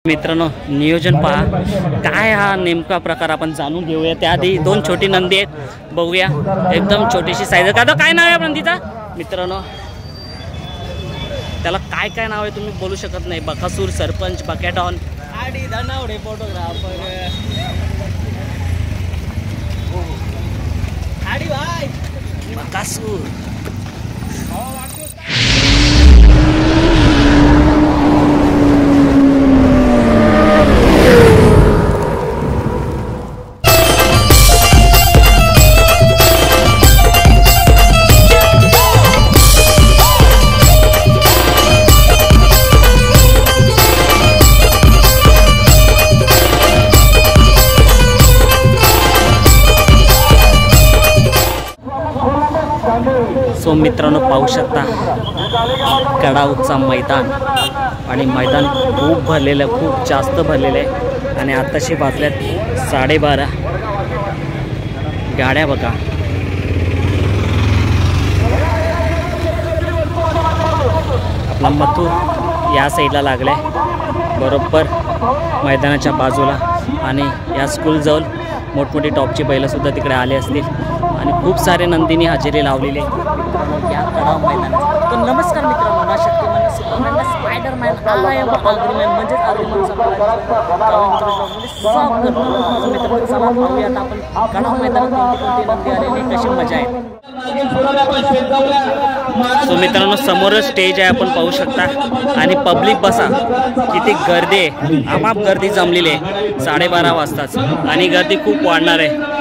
मित्रांनो नियोजन पहा काय हा नेमका प्रकार आपण जाणून घेऊया। त्याआधी दोन छोटी नंदी आहेत बघूया, एकदम छोटीशी साईज। का काय नाव आहे नंदीचा मित्रांनो? त्याला काय काय नाव आहे तुम्ही बोलू शकत नाही। बकासूर, सरपंच, बकॅडॉन, आडी धनावडे, फोटोग्राफर, आडी भाई बकासूर। सो मित्रांनो पाहू शकता कडाऊचा मैदान, आणि मैदान खूप भरलेलं आहे, खूप जास्त भरलेलं आहे। आणि आत्ताशी वाजल्यात 12:30। गाड्या बघा, आपला मथुर या साईडला लागला आहे बरोबर मैदानाच्या बाजूला, आणि या स्कूलजवळ मोठमोठी टॉपची बैलंसुद्धा तिकडे आले असतील, आणि खूप सारे नंदींनी हजेरी लावलेली या कडाव मैदानात। तर नमस्कार मित्रांनो, ना शक्तिमान सुपरमॅन स्पायडरमॅन आलाय अग्रीमॅन म्हणजेच अग्रीमॅनचा मित्रांनो चला पाहूया आता आपण कडाव मैदानात कोणती नंदी आलेली, कशी मजा आहे। सो मित्रांनो समोरच स्टेज आहे, आपण पाहू शकता, आणि पब्लिक बसा किती गर्दी आहे, आपाप गर्दी जमलेली आहे 12:30 वाजताच, आणि गर्दी खूप वाढणार आहे।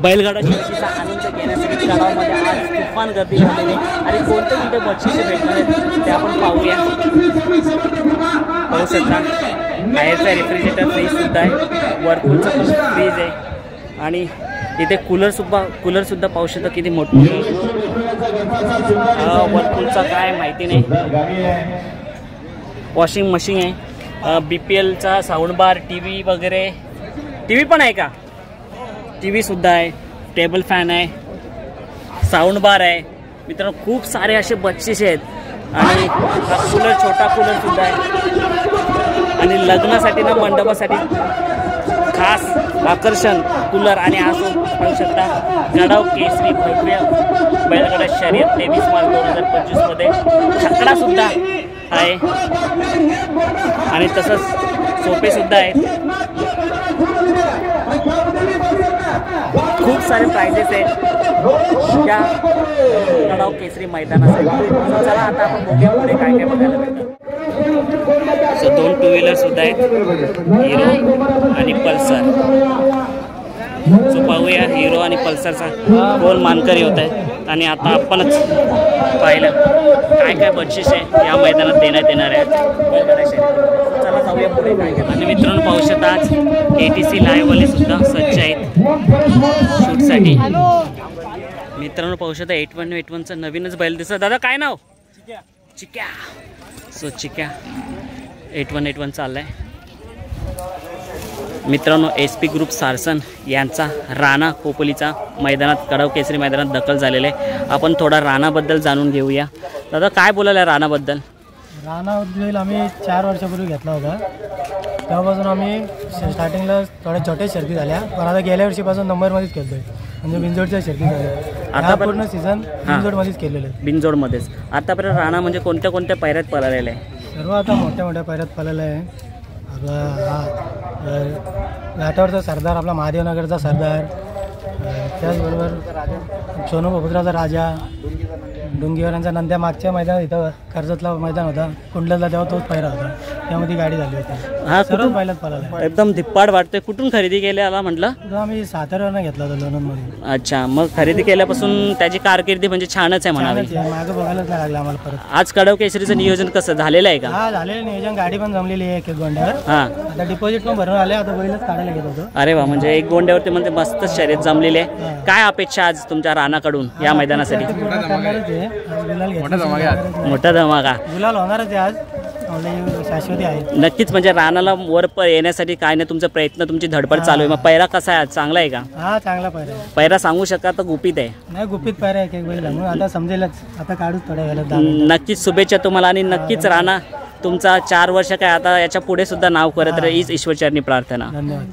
बैलगाडा शर्यतीचा आनंद घेण्यासाठी कडावमध्ये आज तुफान गर्दी झालेली आहे, आणि कोणते कुठे बक्षिसे भेटणार आहेत ते आपण पाहूया। पाहू शकता बाहेरचा रेफ्रिजरेटर फ्रीजसुद्धा आहे, वरपूलचा फ्रीज आहे, आणि इथे कूलरसुद्धा पाहू शकता किती मोठं। वरपूलचा काय माहिती नाही, वॉशिंग मशीन आहे, BPLचा साऊंड बार, TV वगैरे, TV पण आहे का? TV सुद्धा आहे, टेबल फॅन आहे, साऊंड बार आहे मित्रांनो, खूप सारे असे बक्षिसे आहेत, आणि हा कूलर छोटा कूलरसुद्धा आहे, आणि लग्नासाठी ना मंडपासाठी खास आकर्षण कूलर। आणि आज पाहू शकता कडाव केसरी भव्य बैलगाडा शर्यत 23 मार्च 2025 मध्ये छकडा सुद्धा आहे, आणि तसंच सोपे सुद्धा आहेत, खूप सारे प्राइजेस आहेत या कडाव केसरी मैदानासाठी। चला आता आपण बघूया पुढे काय काय बघायला भेटतं। सो 2 टू व्हीलर सुद्धा आहेत, हिरो आणि पल्सर। सो पाहूया हिरो आणि पल्सरचा कोण मानकरी होत आहे, आणि आता आपणच पाहिलं काय काय बक्षीस आहे या मैदानात देण्यात येणार आहे बैलगाडा शर्यतीमध्ये। चला जाऊया पुढे काय काय। आणि मित्रांनो पाहू शकता आज ATC लाईव्हवाले सुद्धा सज्ज आहेत शूटसाठी। मित्रांनो पाहू शकता 8181चं नवीनच बैल दिसत। दादा काय नाव? चिक्या। सो चिक्या 8181 चाललाय मित्रांनो। SP ग्रुप सारसन यांचा राणा खोपोलीचा मैदानात कडाव केसरी मैदानात दखल झालेले आहे। आपण थोडा राणाबद्दल जाणून घेऊया। दादा काय बोलायला राणाबद्दल? राणाबद्दल आम्ही 4 वर्षापूर्वी घेतला होता, तेव्हापासून आम्ही स्टार्टिंगला थोड्या छोट्या शर्ती झाल्या, पण आता गेल्या वर्षीपासून नंबरमध्येच खेळतोय, म्हणजे बिनजोडच्या शर्ती झाल्या। आता पूर्ण सीझन बिनजोडमध्येच केलेलं आहे। बिनजोडमध्येच आतापर्यंत राणा म्हणजे कोणत्या कोणत्या पायऱ्यात पळालेला आहे? सर्व आता मोठ्या मोठ्या पायऱ्यात पळालेला आहे। घाटावरचा सरदार, आपला महादेवनगरचा सरदार, त्याचबरोबर सोनू बबुतरावचा राजा, डुंगीवरांचा नंद्या। मागच्या मैदानात इथं कर्जतला मैदान होता कुंडलला, तेव्हा तोच पायरा होता, त्यामध्ये गाडी झाली होती। हा सर्व पहिल्याच पळाला, एकदम धिप्पाड वाटतोय। कुठून खरेदी केल्याला म्हटलं? आम्ही साताऱ्यावरनं घेतला होता, लोणंदमध्ये। अच्छा, मग खरेदी केल्यापासून त्याची कारकिर्दी म्हणजे छानच आहे म्हणावी। मागं बघायलाच नाही लागलं आम्हाला परत। आज कडाव केसरीचं नियोजन कसं झालेलं आहे का? हा झालेलं नियोजन, गाडी पण जमलेली आहे एक गोंड्यावर। हा आता डिपॉझिट पण भरून आले, आता बैलच काढायला घेत होतो। अरे वा, म्हणजे एक गोंड्यावरती म्हणजे मस्त शर्यत जमलेली आहे। काय अपेक्षा आज तुमच्या राणाकडून या मैदानासाठी? मोठा धमाका गुलाल होणारच आहे आज। आपली शाश्वती आहे. नक्कीच, म्हणजे रानाला वर येण्यासाठी काय नाही तुमचा प्रयत्न, तुमची धडपड चालू आहे. मग पैरा कसा आहे, चांगला आहे का? हा, चांगला पैरा आहे. पैरा सांगू शका तर गुपित आहे? नाही, गुपित पैरा आहे एक बैल, म्हणून आता समजेलच, आता काढूच थोड्या वेळात. नक्कीच शुभेच्छा तुम्हाला आणि नक्कीच राणा तुमचा 4 वर्ष काय आता याच्या पुढे सुद्धा नाव करत राहील हीच ईश्वरचरणी प्रार्थना. धन्यवाद.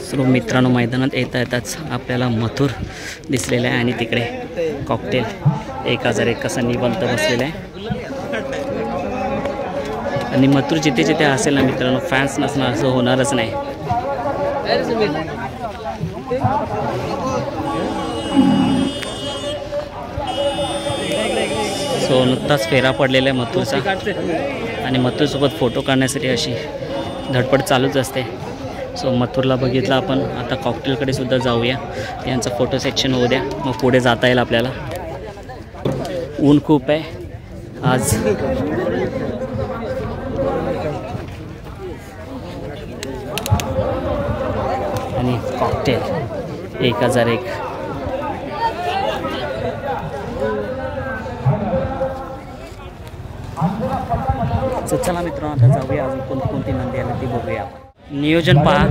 सर्व मित्रांनो, मैदानात येताच आपल्याला मथुर दिसलेला आहे आणि तिकडे कॉकटेल 1001 कसा निबंध बसलेला आहे. आणि मथुर जिथे जिथे असेल ना मित्रांनो, फॅन्स नसणार असं होणारच नाही. सो नुकताच फेरा पडलेला आहे मथुरचा आणि मथुरसोबत फोटो काढण्यासाठी अशी धडपड चालूच असते. सो मथुरला बघितलं आपण, आता कॉकटेलकडे सुद्धा जाऊया, यांचं फोटो सेक्शन होऊ द्या, मग पुढे जाता येईल आपल्याला. ऊन खूप आहे आज. आणि कॉकटेल 1001. चला मित्रांनो, आता जाऊया, अजून कोणती नंदी आली ती बघूया आपण. नियोजन पहा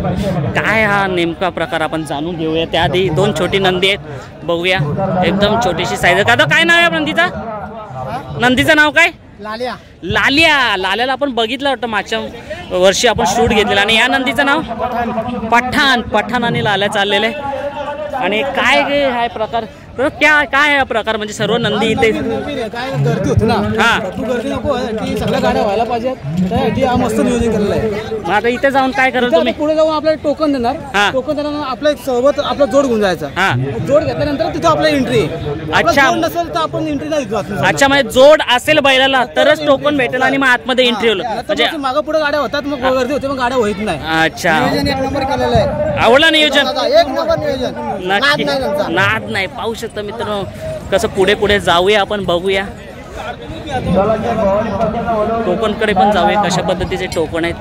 काय हा नेमका प्रकार आपण जाणून घेऊया. त्याआधी 2 छोटी नंदी आहेत, बघूया. एकदम छोटीशी साईज. का काय नाव आहे नंदीचा? नंदीचं नाव काय? लाल्या. लाल्या. लाल्याला आपण बघितलं वाटतं मागच्या वर्षी आपण शूट घेतलेला. आणि या नंदीचं नाव पठाण. पठाण आणि लाल्या चाललेले. आणि काय हा प्रकार, काय आहे प्रकार? म्हणजे सर्व नंदी इथे काय गर्दी होती ना, हा, गर्दी नको की सगळ्या गाड्या व्हायला पाहिजेत, त्यासाठी हा मस्त नियोजन केलेलं आहे. मग आता इथे जाऊन काय कराल तुम्ही? पुढे जाऊन आपल्याला टोकन देणार, टोकन देणार, आपल्या सोबत आपला जोड घेऊन जायचा. जोड घेतल्यानंतर तिथे आपला एंट्री. अच्छा, नसेल तर आपण एंट्री नाही देतो. अच्छा, म्हणजे जोड असेल बैलाला तरच टोकन भेटेल आणि मग आतमध्ये एंट्री होईल. म्हणजे मागं पुढे गाड्या होतात, मग गर्दी होते, मग गाड्या होत नाही. अच्छा, नियोजन 1 नंबर केलेलं आहे. आवडलं नियोजन? 1 नंबर नियोजन. नक्की, नाद नाही. पाहू शकता मित्रांनो कसं पुढे पुढे जाऊया आपण, बघूया. टोकनकडे पण जाऊया, कशा पद्धतीचे टोकन आहेत.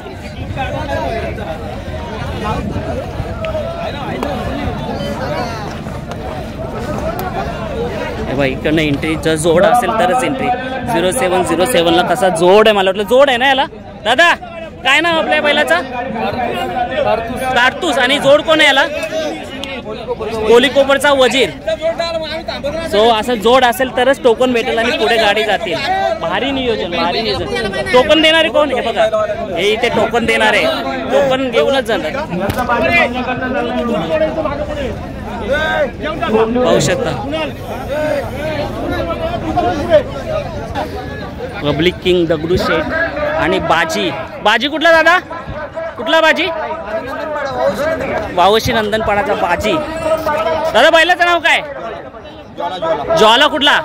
इकडनं एंट्री जर जोड असेल तरच एंट्री. 0707ला कसा जोड आहे? मला वाटलं जोड आहे ना याला. दादा काय नाव आपल्या बैलाचा? कारतूस. आणि जोड कोण आहे याला? कोलीकोपरचा वजीर. सो असं जोड असेल तरच टोकन भेटेल आणि पुढे गाडी जातील. भारी नियोजन, भारी नियोजन. टोकन देणारे कोण? हे बघा, हे इथे टोकन देणारे, टोकन घेऊनच जाणार. पाहू शकता पब्लिक किंग दगडूशेठ आणि बाजी. बाजी कुठला दादा? कुठला बाजी? वावशी नंदनपाडाचा बाजी. दादा बैलाचं नाव काय? ज्वाला. कुठला?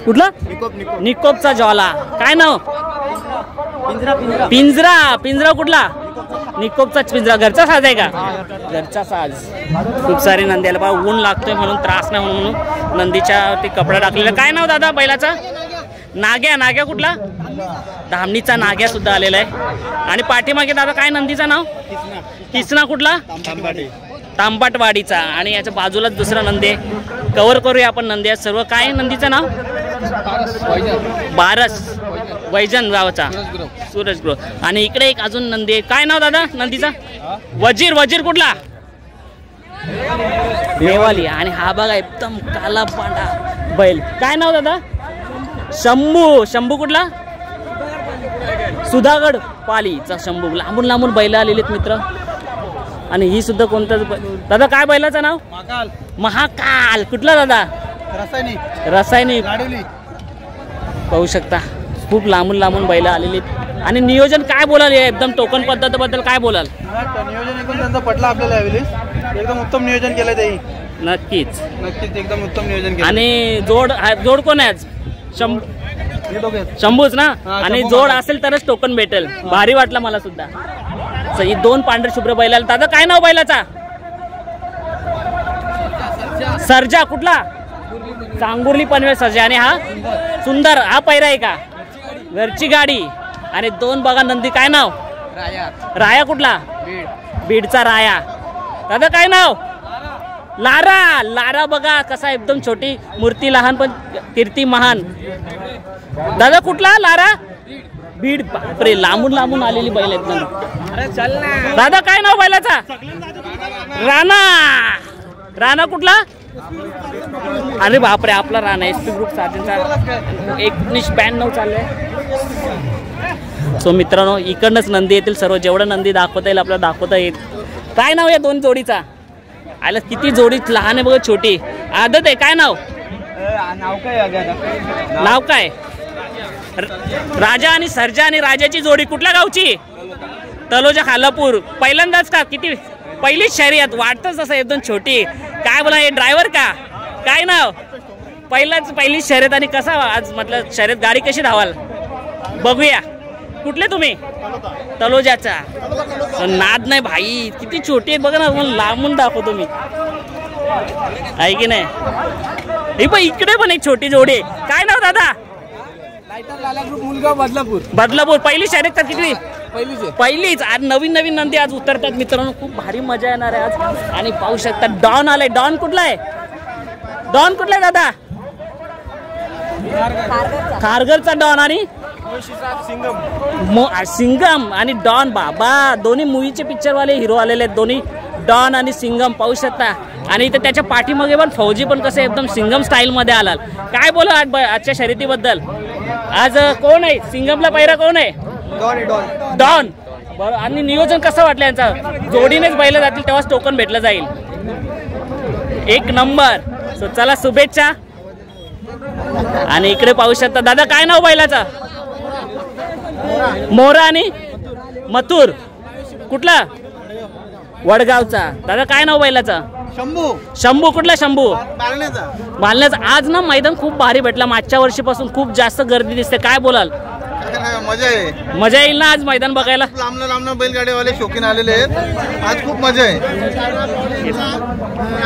कुठला? निकोपचा ज्वाला. काय नाव? पिंजरा. पिंजरा कुठला? निकोपचाच पिंजरा. घरचा साज आहे का? घरचा साज. खूप सारे नंद्याला बा ऊन लागतोय म्हणून त्रास नाही म्हणून नंदीच्या ते कपडा टाकलेला. काय नाव दादा बैलाचा? नाग्या. नाग्या कुठला? धामणीचा नाग्या सुद्धा आलेला आहे. आणि पाठीमागे दादा काय नंदीचं नाव? किसना. कुठला? तांबाटवाडीचा. आणि याच्या बाजूलाच दुसरा नंदी आहे. कव्हर करूया आपण नंदी आहेत सर्व. काय नंदीचं नाव? बारस. वैजन गावाचा सूरज ग्रो. आणि इकडे एक अजून नंदी आहे. काय नाव दादा नंदीचा? वजीर. वजीर कुठला? मेवाली. आणि हा बघा एकदम काला पांढरा बैल. काय नाव दादा? शंभू. शंभू कुठला? सुधागड पालीचा शंभू. लांबून लांबून बैल आलेले आहेत मित्र. आणि ही सुद्धा कोणतं दादा? काय बैलाचं नाव? महाकाल. कुठला दादा? रासायनिक. रासायनिक. पाहू शकता खूप लांबून लांबून बैल आलेली. आणि नियोजन काय बोलाल? एकदम टोकन पद्धतीबद्दल काय बोलाल? नियोजन एकदम त्यांचा पटला आपल्याला, एकदम उत्तम नियोजन केलं ते. नक्कीच नक्कीच एकदम उत्तम नियोजन केलं. आणि जोड कोण आहे आज? शंभूच ना. आणि जोड असेल तरच टोकन भेटेल. भारी वाटलं मला सुद्धा. ही 2 पांढरे शुभ्र बैलाला. दादा काय नाव बैलाचा? सर्जा. कुठला? चांगुर्ली पनवेल सर्जा. आणि हा सुंदर. हा पैरा आहे का? घरची गाडी. आणि 2 बघा नंदी. काय नाव? राया. कुठला? बीडचा राया. दादा काय नाव? लारा. लारा बघा कसा एकदम छोटी मूर्ती, लहान पण कीर्ती महान. दादा कुठला लारा? बीड. बापरे, लांबून लांबून आलेली बैल आहेत ना. दादा काय नाव बैलाचा? राणा. राणा कुठला? अरे बापरे, आपला राणा SP ग्रुप साजेंचा 1992 चाललंय. सो मित्रांनो, इकडनंच नंदी येतील सर्व. जेवढं नंदी दाखवता येईल आपल्याला दाखवता येईल. काय नाव या दोन जोडीचा? आला किती जोडी लहान आहे बघा, छोटी आदत आहे. काय नाव? नाव काय? राजा आणि सर्जा आणि राजाची जोडी. कुठल्या गावची? तलोजा खालापूर. पहिल्यांदाच का? किती? पहिलीच शर्यत. वाटतच असं एकदम छोटी. काय बोला, हे ड्रायव्हर का? काय नाव? पहिलीच शर्यत. आणि कसा आज म्हटलं शर्यत गाडी कशी धावाल बघूया. कुठले तुम्ही? तलोजाचा. नाद नाही भाई, किती छोटी आहे बघा ना. लांबून दाखवतो मी, आहे की नाही? हे पण इकडे पण एक छोटी जोडी आहे. काय नाव दादा? बदलापूर. बदलापूर. पहिली शर्यत का? किती? पहिलीच. आज नवीन नवीन नंदी आज उतरतात मित्रांनो. खूप भारी मजा येणार आहे आज. आणि पाहू शकता डॉन आलाय. डॉन कुठला आहे? डॉन कुठला आहे दादा? खारघरचा डॉन आणि सिंगम आणि डॉन. बाबा, दोन्ही मूवीचे पिक्चरवाले हिरो आलेले आहेत. दोन्ही डॉन आणि सिंगम पाहू शकता. आणि इथे त्याच्या पाठीमागे पण फौजी पण कसं एकदम सिंगम स्टाईल मध्ये आलाल. काय बोला आजच्या शर्यतीबद्दल? आज कोण आहे सिंगमला? पैरा कोण आहे? डॉन. बरं. आणि नियोजन कसं वाटलं यांचा? जोडीनेच बैल जातील तेव्हाच टोकन भेटलं जाईल. एक नंबर. सो चला, शुभेच्छा. आणि इकडे पाहू शकता दादा, काय नाव बैलाचा? मोरा आणि मथुर. कुठला? वडगावचा. दादा काय नाव बैलाचा? शंभू. शंभू. कुठला शंभू? बालण्याचा. आज ना मैदान खूप भारी भेटला. मागच्या वर्षीपासून खूप जास्त गर्दी दिसते. काय बोलाल? मजा येईल ना आज मैदान बघायला? लांब बैलगाडीवाले शौकीन आलेले आहेत. आज खूप मजा आहे.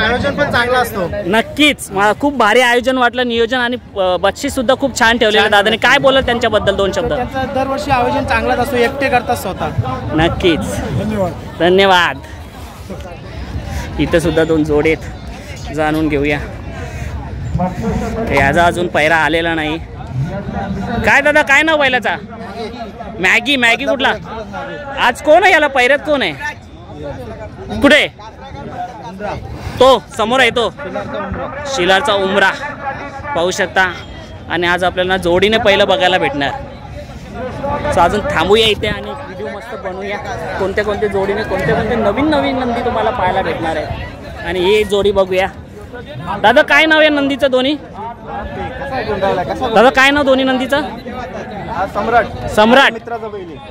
आयोजन पण चांगला असतो. नक्कीच. मला खूप भारी आयोजन वाटलं. नियोजन आणि बक्षीस सुद्धा खूप छान ठेवलेलं दादाने. काय बोलत त्यांच्याबद्दल दोन शब्द? दरवर्षी आयोजन चांगलाच असतो. एकटे करतात स्वतः. नक्कीच. धन्यवाद. इथं सुद्धा दोन जोडे आहेत, जाणून घेऊया. याचा अजून पैरा आलेला नाही. काय दादा, काय नाव बैलाचा? मॅगी. मॅगी कुठला? आज कोण आहे याला पैऱ्यात? कोण आहे? कुठे? तो समोर आहे तो शिलारचा उमरा. पाहू शकता. आणि आज आपल्याला जोडीने पहिलं बघायला भेटणार. सो अजून थांबूया इथे आणि व्हिडिओ मस्त बनवूया. कोणत्या कोणत्या जोडीने कोणत्या नवीन नवीन नंदी तुम्हाला पाहायला भेटणार आहे. आणि ही जोडी बघूया. दादा काय नाव आहे नंदीचं दोन्ही? दादा काय नाव दोन्ही नंदीचं? सम्राट. सम्राट.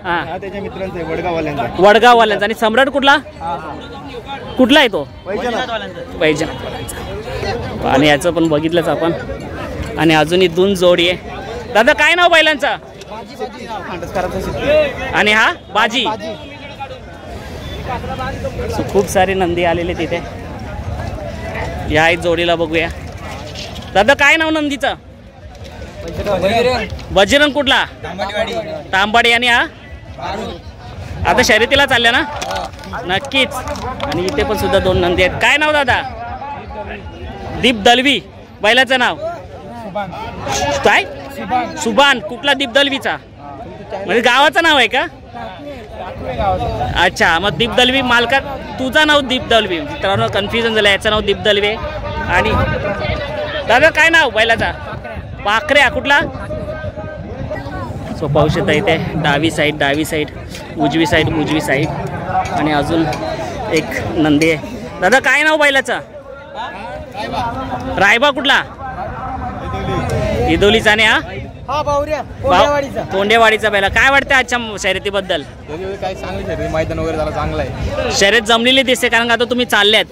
हा, त्याच्या मित्रांचा आहे, वडगाववाल्यांचा. वडगाववाल्यांचा. आणि सम्राट कुठला? कुठला आहे तो? वैजनाथ. आणि याचं पण बघितलंच आपण. आणि अजूनही दोन जोडी आहे. दादा काय नाव बैलांचा? आणि हा बाजी. खूप सारे नंदी आलेले तिथे. या एक जोडीला बघूया. दादा काय नाव नंदीचं? बजरंग. कुठला? तांबाडी. आणि हा आता शर्यतीला चालल्या ना? नक्कीच. आणि इथे पण सुद्धा दोन नंदी आहेत. काय नाव दादा? दीप दलवी. बैलाचं नाव काय? सुभान. कुठला? दीप दलवीचा. म्हणजे गावाचं नाव आहे का? अच्छा, मग दीप दलवी मालका. तुझं नाव दीप दलवी. मित्रांनो कन्फ्युजन झालं. याचं नाव दीप दलवी. आणि दादा काय नाव बैलाचा? पाखऱ्या. कुठला? सो पाहू शकता इथे डावी साईड उजवी साईड. आणि अजून एक नंदी आहे. दादा काय नाव बैलाचा? रायबा. कुठला? इदोलीचा. आणि हा तोंडेवाडीचा बैला. काय वाटतं आजच्या शर्यतीबद्दल? काय चांगली मैदान वगैरे झालं, चांगलं आहे. शर्यत जमलेली दिसते कारण का आता तुम्ही चालल्यात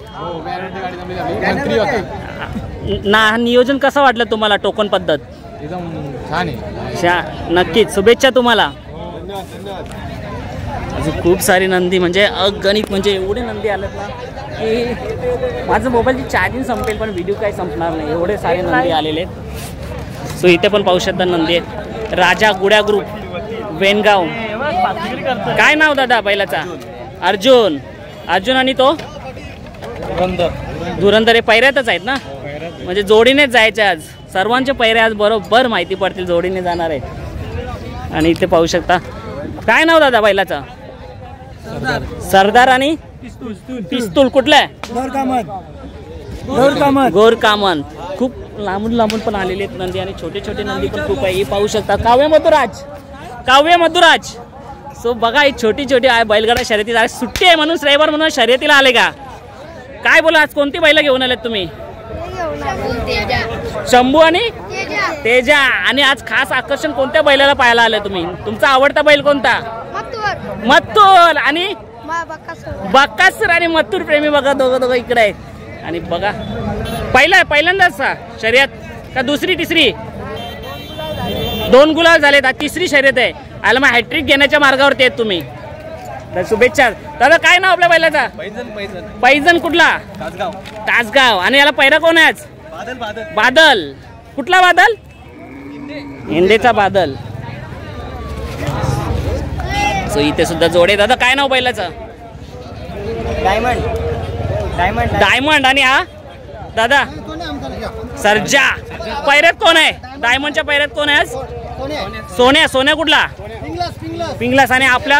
ना. नियोजन कसं वाटलं तुम्हाला? टोकन पद्धत एकदम छान आहे. नक्कीच. शुभेच्छा तुम्हाला. अजून खूप सारी नंदी म्हणजे अगणित. म्हणजे एवढे नंदी आलेत ना की माझं मोबाईलची चार्जिंग संपेल पण व्हिडिओ काही संपणार नाही. एवढे सारे नंदी आलेले आहेत. सो इथे पण पाहू शकता नंदी आहेत. राजा गुड्या ग्रुप वेनगाव. काय नाव दादा बैलाचा? अर्जुन. आणि तो धुरंधर. हे पैऱ्यातच आहेत ना? म्हणजे जोडीनेच जायचे आज. सर्वांचे पैरे आज बरोबर माहिती पडतील, जोडीने जाणार आहे. आणि इथे पाहू शकता, काय नाव दादा बैलाचं? सरदार आणि पिस्तूल. कुठलं आहे? गोरकामन. खूप लांबून लांबून पण आलेले आहेत नंदी आणि छोटे छोटे नंदी पण खूप आहे. हे पाहू शकता काव्य मधुराज. सो बघा, ही छोटी छोटी आहे बैलगाडा शर्यती. आज सुट्टी आहे म्हणून रविवार म्हणून शर्यतीला आले का? काय बोला, आज कोणती बैल घेऊन आलेत तुम्ही? शंभू आणि तेजा. आणि आज खास आकर्षण कोणत्या बैलाला पाहायला आले तुम्ही? तुमचा आवडता बैल कोणता? मत्तूर आणि बक्कासूर. आणि मत्तूर प्रेमी बघा, दोघं इकडे आहेत. आणि बघा, पहिल्यांदाच शर्यत का दुसरी तिसरी? 2 गुलाल झालेत. आज तिसरी शर्यत आहे. आला मग हॅट्रिक घेण्याच्या मार्गावरती आहेत तुम्ही. तर शुभेच्छा दादा. काय नाव आपल्या बैलाचा? पैजन. कुठला? तासगाव. आणि याला पैरा कोण आहे आज? बादल. कुठला बादल? हिंदेचा बादल. सो इथे सुद्धा जोडे. दादा काय नाव बैलाचं? डायमंड. आणि हा दादा? सरजा. पैऱ्यात कोण आहे? डायमंडच्या पैऱ्यात कोण आहे आज? सोन्या. कुठला? पिंगलास. आणि आपल्या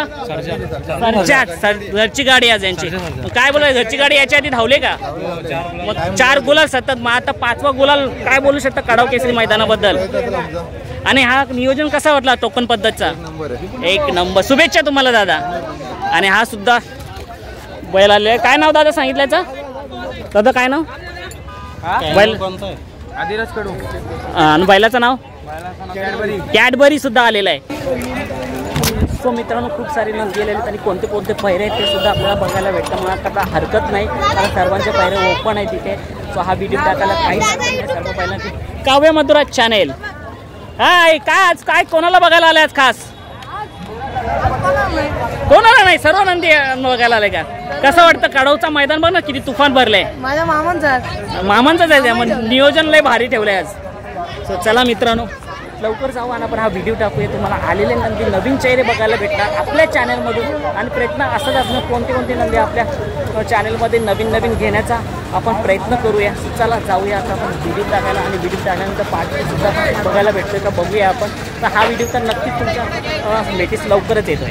घरची गाडी आज यांची. काय बोला, घरची गाडी याच्या आधी धावले का? मग 4 गुलाल सतत. मग आता 5वा गुलाल. काय बोलू शकता कडाव केसरी मैदानाबद्दल? आणि हा नियोजन कसा वाटला टोकन पद्धतचा? 1 नंबर. शुभेच्छा तुम्हाला दादा. आणि हा सुद्धा बैल आले. काय नाव दादा सांगितल्याचं? दादा काय नाव बैल? आणि बैलाचं नाव? कॅडबरी सुद्धा आलेला आहे. सो मित्रांनो, खूप सारे नंदी गेलेले आहेत आणि कोणते कोणते पैरे आहेत ते सुद्धा आपल्याला बघायला भेटतं. मला आता हरकत नाही, कारण सर्वांचे पैरे ओपन आहे तिथे. सो हा व्हिडिओ टाकायला काहीच सर्व पहिल्यांदा काव्य मधुराज चॅनेल. हाय, काय कोणाला बघायला आले आज खास? कोणाला नाही, सर्व नंदी बघायला आले का? कसं वाटतं कडवचा मैदान? बघ ना किती तुफान भरलंय. माझ्या मामांचाच आहे. म्हणजे नियोजन लय भारी ठेवलंय आज. सो चला मित्रांनो, लवकर जाऊ आणि आपण हा व्हिडिओ टाकूया. तुम्हाला आलेले नंदी नवीन चेहरे बघायला भेटणार आपल्या चॅनलमधून. आणि प्रयत्न असाच असणार, कोणते नंदी आपल्या चॅनलमध्ये नवीन घेण्याचा आपण प्रयत्न करूया. चला जाऊया आता आपण व्हिडिओ टाकायला. आणि व्हिडिओ टाकल्यानंतर पार्टसुद्धा बघायला भेटतोय का बघूया आपण. तर हा व्हिडिओ तर नक्कीच तुमच्या भेटीस लवकरच येतोय.